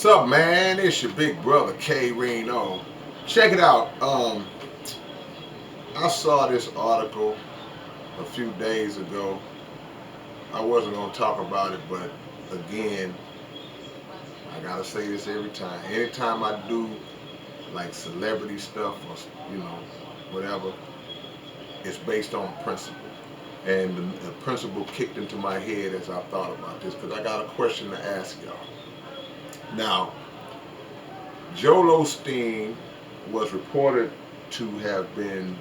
What's up, man? It's your big brother K-Rino. Check it out. I saw this article a few days ago. I wasn't gonna talk about it, but again, I gotta say this every time. Anytime I do like celebrity stuff or whatever, it's based on principle. And the principle kicked into my head as I thought about this because I got a question to ask y'all. Now, Joel Osteen was reported to have been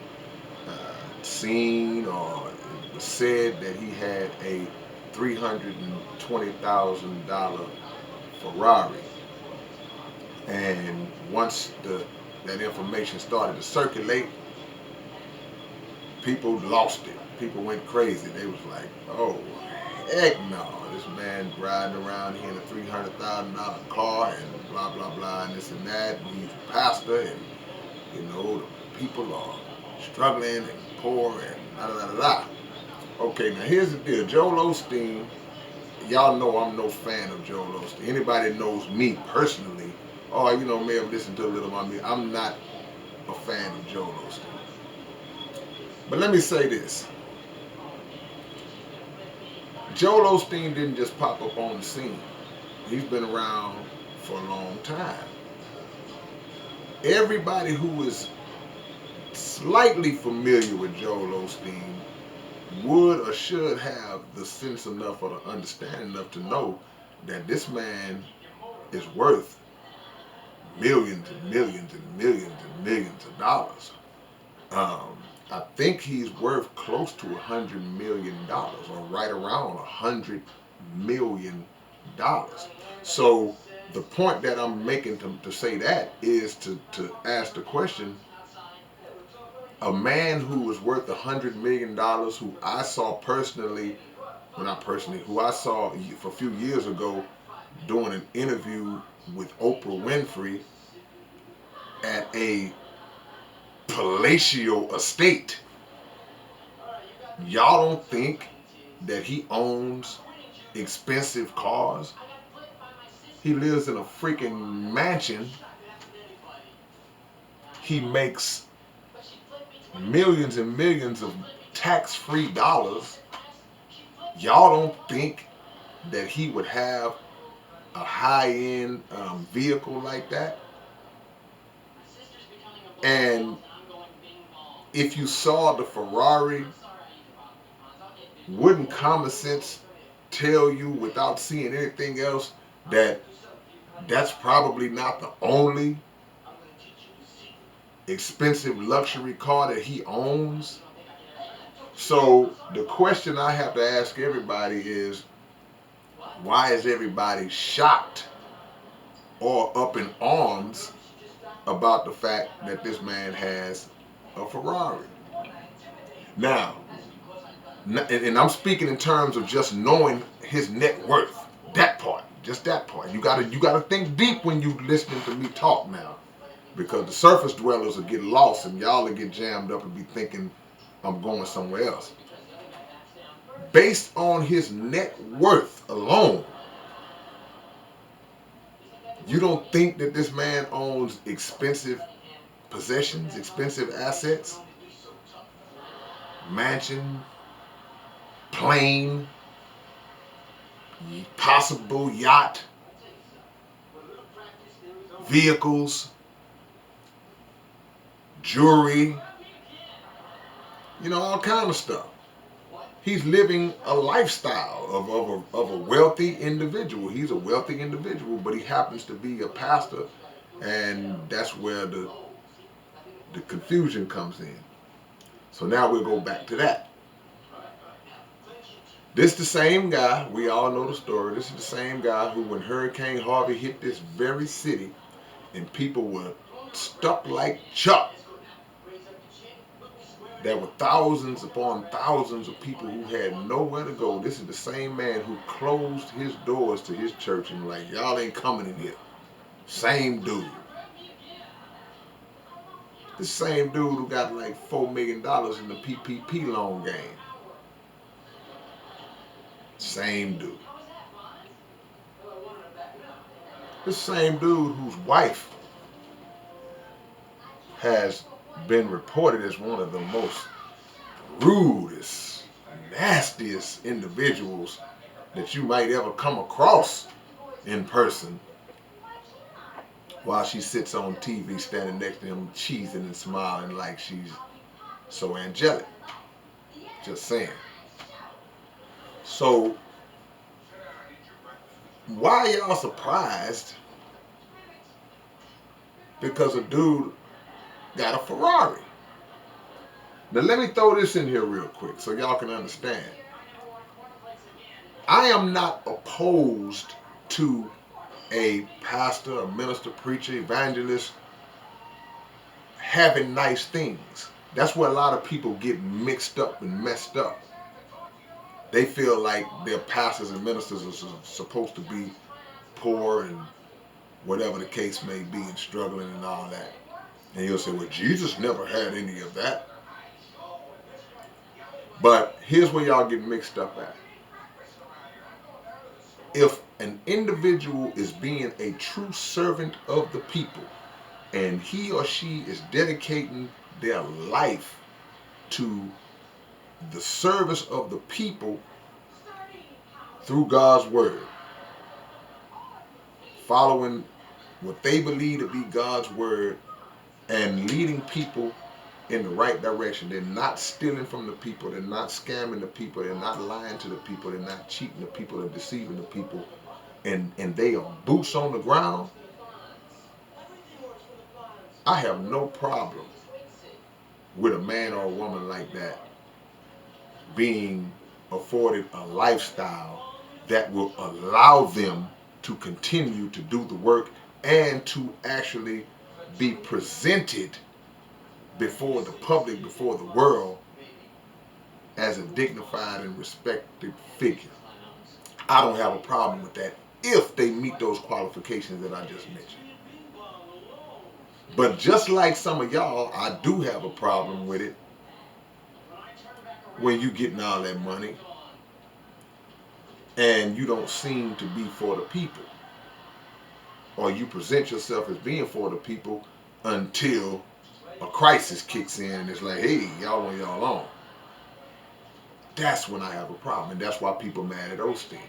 seen or it was said that he had a $320,000 Ferrari. And once that information started to circulate, people lost it. People went crazy. They was like, oh, heck no. This man riding around here in a $300,000 car and blah, blah, blah, and this and that. And he's a pastor and, the people are struggling and poor and da da da da. Okay, now here's the deal. Joel Osteen, y'all know I'm no fan of Joel Osteen. Anybody that knows me personally, may have listened to a little of me. I'm not a fan of Joel Osteen. But let me say this. Joel Osteen didn't just pop up on the scene. He's been around for a long time. Everybody who is slightly familiar with Joel Osteen would or should have the sense enough or the understanding enough to know that this man is worth millions and millions and millions and millions of dollars. I think he's worth close to $100 million or right around $100 million. So the point that I'm making to say that is to ask the question, a man who was worth $100 million, who I saw personally, well not personally, who I saw a few years ago doing an interview with Oprah Winfrey at a palatial estate. Y'all don't think that he owns expensive cars? He lives in a freaking mansion. He makes millions and millions of tax-free dollars. Y'all don't think that he would have a high-end vehicle like that? And if you saw the Ferrari, wouldn't common sense tell you without seeing anything else that that's probably not the only expensive luxury car that he owns? So the question I have to ask everybody is, why is everybody shocked or up in arms about the fact that this man has a Ferrari? Now, and I'm speaking in terms of just knowing his net worth. That part, just that part. You gotta think deep when you listening to me talk now, because the surface dwellers will get lost and y'all will get jammed up and be thinking I'm going somewhere else. Based on his net worth alone, you don't think that this man owns expensive possessions, expensive assets, mansion, plane, possible yacht, vehicles, jewelry, all kind of stuff. He's living a lifestyle of a wealthy individual. He's a wealthy individual, but he happens to be a pastor, and that's where the confusion comes in. So now we'll go back to that. This the same guy, we all know the story, this is the same guy who, when Hurricane Harvey hit this very city and people were stuck like Chuck, there were thousands upon thousands of people who had nowhere to go. This is the same man who closed his doors to his church and like, y'all ain't coming in here. Same dude. The same dude who got like $4 million in the PPP loan game. Same dude. This same dude whose wife has been reported as one of the most rudest, nastiest individuals that you might ever come across in person, while she sits on TV standing next to him, cheesing and smiling like she's so angelic. Just saying. So, why y'all surprised because a dude got a Ferrari? Now, let me throw this in here real quick so y'all can understand. I am not opposed to a pastor, a minister, preacher, evangelist having nice things. That's where a lot of people get mixed up and messed up. They feel like their pastors and ministers are supposed to be poor and whatever the case may be and struggling and all that. And you'll say, well, Jesus never had any of that. But here's where y'all get mixed up at. If an individual is being a true servant of the people and he or she is dedicating their life to the service of the people through God's word, following what they believe to be God's word and leading people in the right direction. They're not stealing from the people. They're not scamming the people. They're not lying to the people. They're not cheating the people or deceiving the people. And they are boots on the ground. I have no problem with a man or a woman like that being afforded a lifestyle that will allow them to continue to do the work and to actually be presented before the public, before the world, as a dignified and respected figure. I don't have a problem with that if they meet those qualifications that I just mentioned. But just like some of y'all, I do have a problem with it when you getting all that money and you don't seem to be for the people, or you present yourself as being for the people until a crisis kicks in and it's like, hey, y'all want y'all on. That's when I have a problem, and that's why people are mad at Osteen.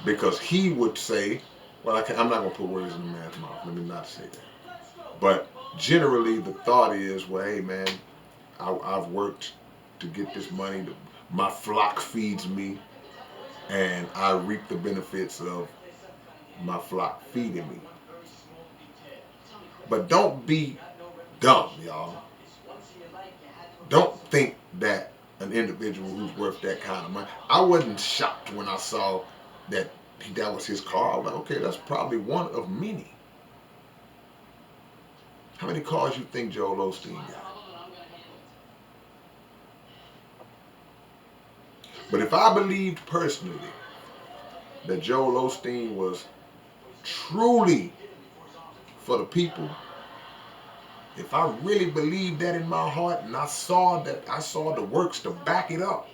Because he would say, well, I'm not going to put words in the man's mouth. Let me not say that. But generally, the thought is, well, hey, man, I've worked to get this money. My flock feeds me, and I reap the benefits of my flock feeding me. But don't be dumb, y'all. Don't think that an individual who's worth that kind of money. I wasn't shocked when I saw that was his car. I was like, okay, that's probably one of many. How many cars you think Joel Osteen got? But if I believed personally that Joel Osteen was truly for the people, if I really believed that in my heart and I saw the works to back it up,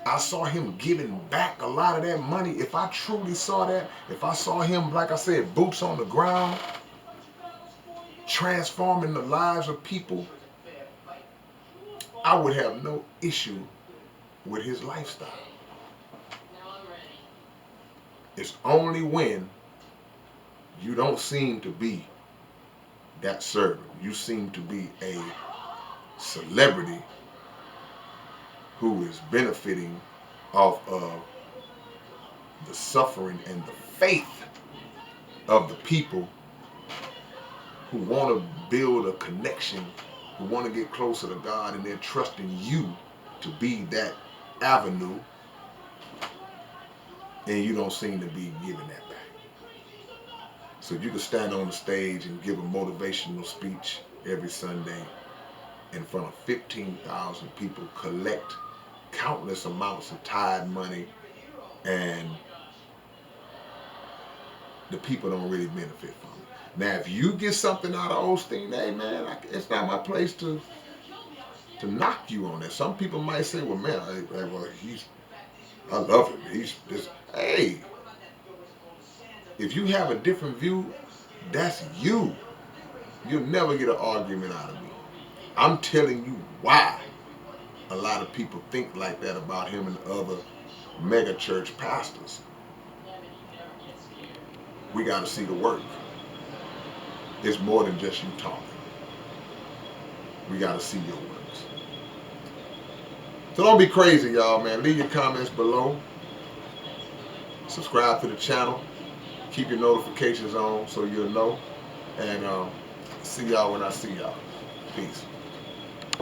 I saw him giving back a lot of that money. If I truly saw that, if I saw him, like I said, boots on the ground, transforming the lives of people, I would have no issue with his lifestyle. It's only when you don't seem to be that servant. You seem to be a celebrity who is benefiting off of the suffering and the faith of the people who want to build a connection, who want to get closer to God, and they're trusting you to be that avenue, and you don't seem to be giving that back. So you can stand on the stage and give a motivational speech every Sunday in front of 15,000 people, collect countless amounts of tithe money, and the people don't really benefit from it. Now, if you get something out of Osteen, hey man, it's not my place to knock you on that. Some people might say, well, man, well, I love him. He's just, hey, if you have a different view, that's you. You'll never get an argument out of me. I'm telling you why a lot of people think like that about him and other mega church pastors. We got to see the work. It's more than just you talking. We got to see your works. So don't be crazy, y'all, man. Leave your comments below. Subscribe to the channel. Keep your notifications on so you'll know. And see y'all when I see y'all. Peace.